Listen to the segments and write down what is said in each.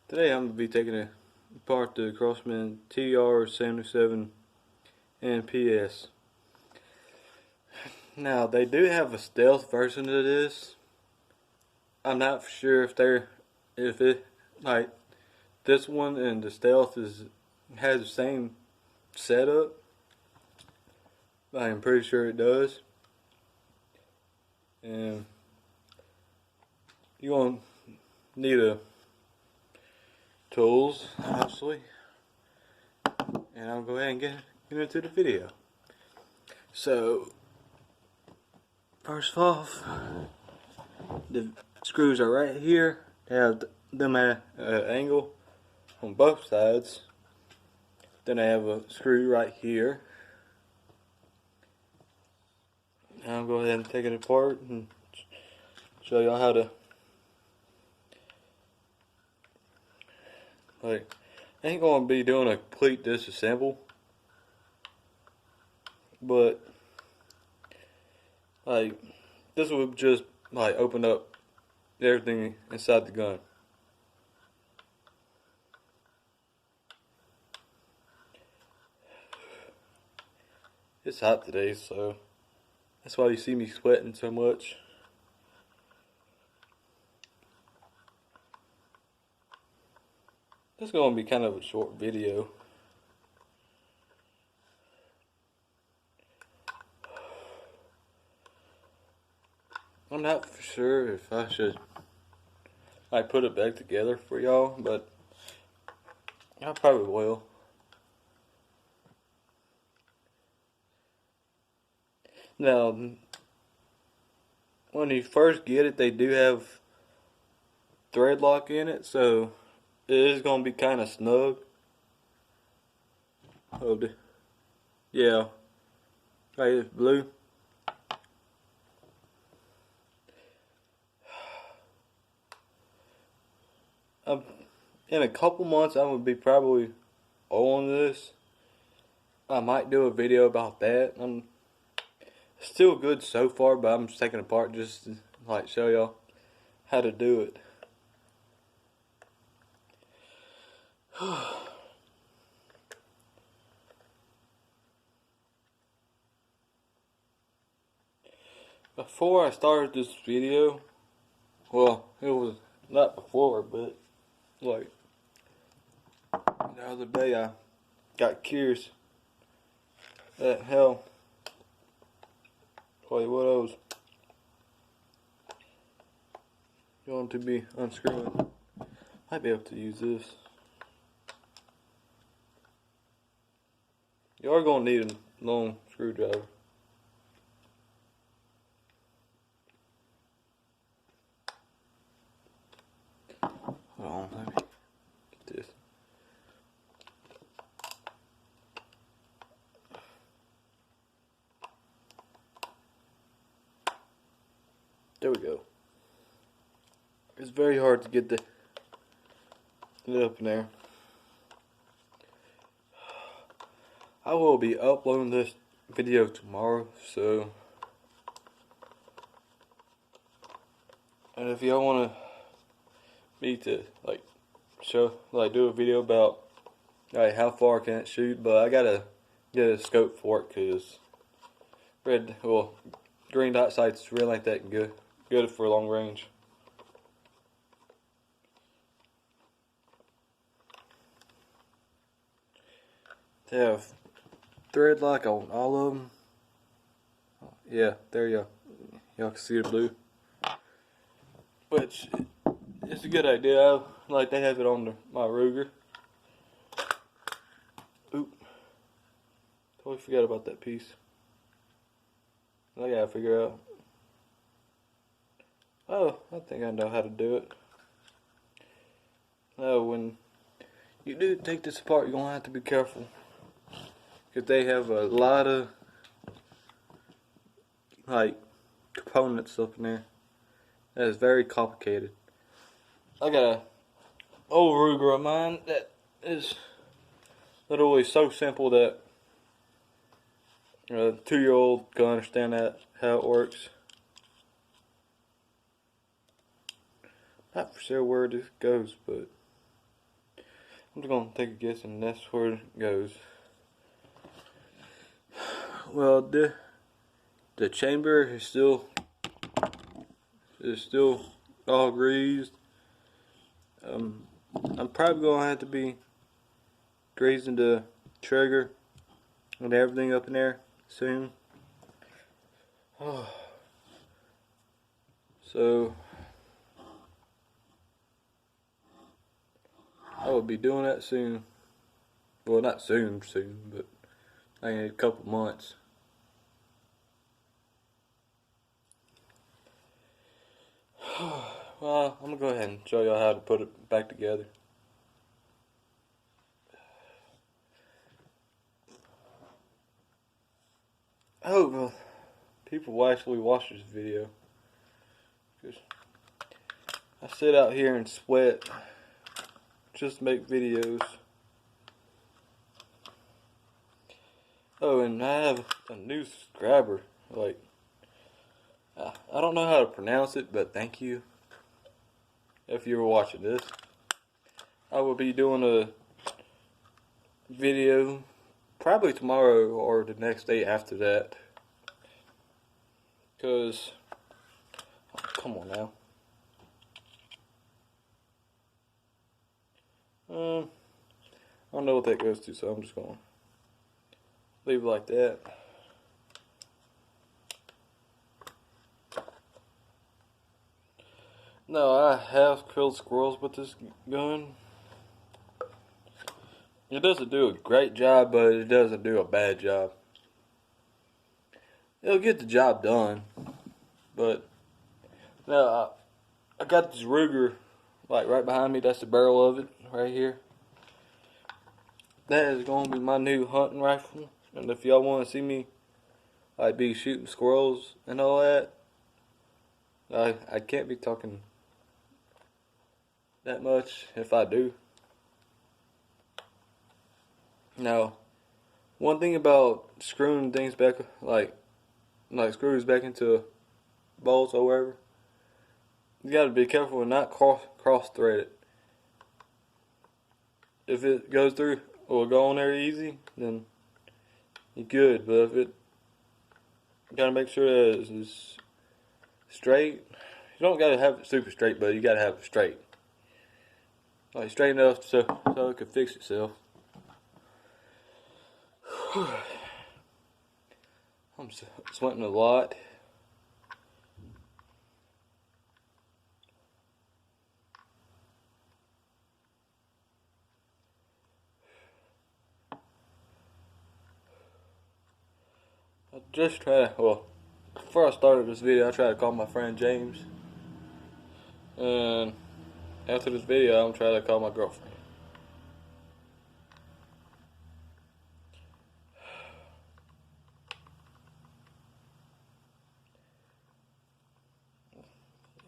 Today I'm going to be taking apart the Crossman tr77nps. Now they do have a stealth version of this. I'm not for sure if it like this one and the stealth has the same setup. I'm pretty sure it does. And you're gonna need tools, obviously. And I'll go ahead and get into the video. So, first off, the screws are right here. They have them at an angle on both sides. Then I have a screw right here. I'll go ahead and take it apart and show y'all how to, I ain't gonna be doing a complete disassemble, but this would just open up everything inside the gun. It's hot today, so that's why you see me sweating so much. This is going to be kind of a short video. I'm not for sure if I should put it back together for y'all, but I probably will. Now, when you first get it, they do have thread lock in it, so it is going to be kind of snug. Oh, yeah. Right, it's blue. In a couple months, I'm going to be probably on this. I might do a video about that. I'm still good so far, but I'm just taking it apart just to show y'all how to do it. Before I started this video, well, it was not before, but the other day I got curious that hell. What are those? Going to be unscrewing. Might be able to use this. You are going to need a long screwdriver. Hold on, let me get this. There we go. It's very hard to get it up in there. I will be uploading this video tomorrow, so and if y'all want me to do a video about how far can it shoot, but I gotta get a scope for it because green dot sights really ain't that good for long range. They have thread lock on all of them. Yeah, there y'all can see the blue. Which it's a good idea. They have it on my Ruger. Oop. Totally forgot about that piece. I gotta figure out. Oh, I think I know how to do it. Oh, when you do take this apart, you're gonna have to be careful. Because they have a lot of components up in there. That is very complicated. I got a old Ruger of mine that is literally so simple that a 2-year-old can understand how it works. Not for sure where this goes, but I'm just gonna take a guess, and that's where it goes. Well, the chamber is still all greased. I'm probably gonna have to be greasing the trigger and everything up in there soon. So I will be doing that soon. Well, not soon, but in a couple months. Well, I'm gonna go ahead and show y'all how to put it back together. I hope people will actually watch this video, because I sit out here and sweat just to make videos. Oh, and I have a new subscriber. Like, I don't know how to pronounce it, but thank you if you were watching this. I will be doing a video probably tomorrow or the next day after that. Because, come on now. I don't know what that goes to, so I'm just going to leave it like that. No, I have killed squirrels with this gun. It doesn't do a great job, but it doesn't do a bad job. It'll get the job done. But now I got this Ruger like right behind me. That's the barrel of it right here. That is going to be my new hunting rifle. And if y'all want to see me like be shooting squirrels and all that, I can't be talking that much if I do. Now, one thing about screwing things back, like screws back into bolts or whatever, you got to be careful and not cross thread it. If it goes through or go on there easy, then you're good. But if it, you got to make sure that it's straight. You don't got to have it super straight, but you got to have it straight. Like straight enough so it can fix itself. I'm sweating a lot. I just before I started this video, I tried to call my friend James. And after this video, I'm trying to call my girlfriend.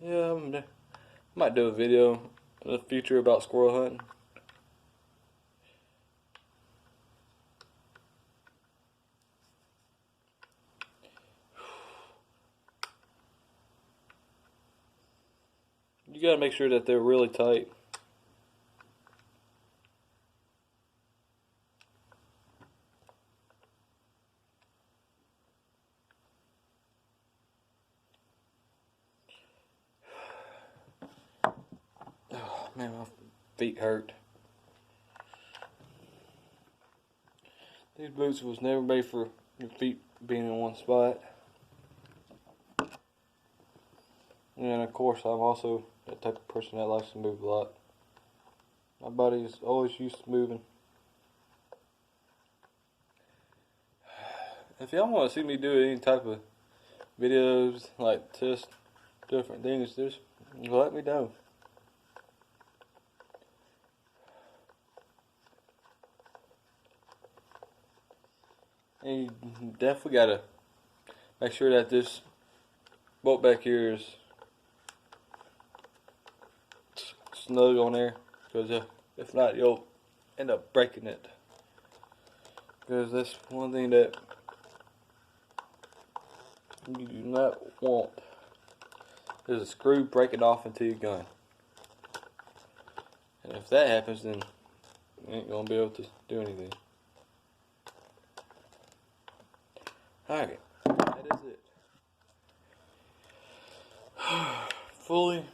Yeah, I might do a video in the future about squirrel hunting. You gotta make sure that they're really tight. Oh man, my feet hurt. These boots was never made for your feet being in one spot. And of course, I'm also that type of person that likes to move a lot. My body is always used to moving. If y'all want to see me do any type of videos, like test different things, just let me know. And you definitely gotta make sure that this bolt back here is snug on there, because if not, you'll end up breaking it. Because that's one thing that you do not want, is a screw breaking off into your gun. And if that happens, then ain't gonna be able to do anything. Alright, that is it. Fully.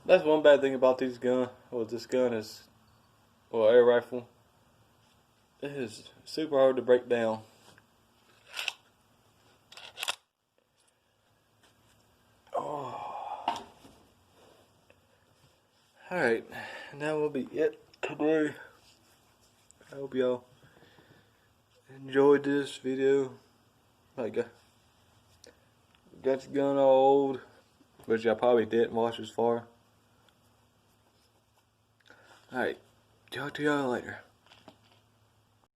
That's one bad thing about these guns. Well, this gun is, well, air rifle. It is super hard to break down. Oh. Alright, that will be it today. I hope y'all enjoyed this video. Like, got the gun all old, which I probably didn't watch as far. Alright, talk to y'all later.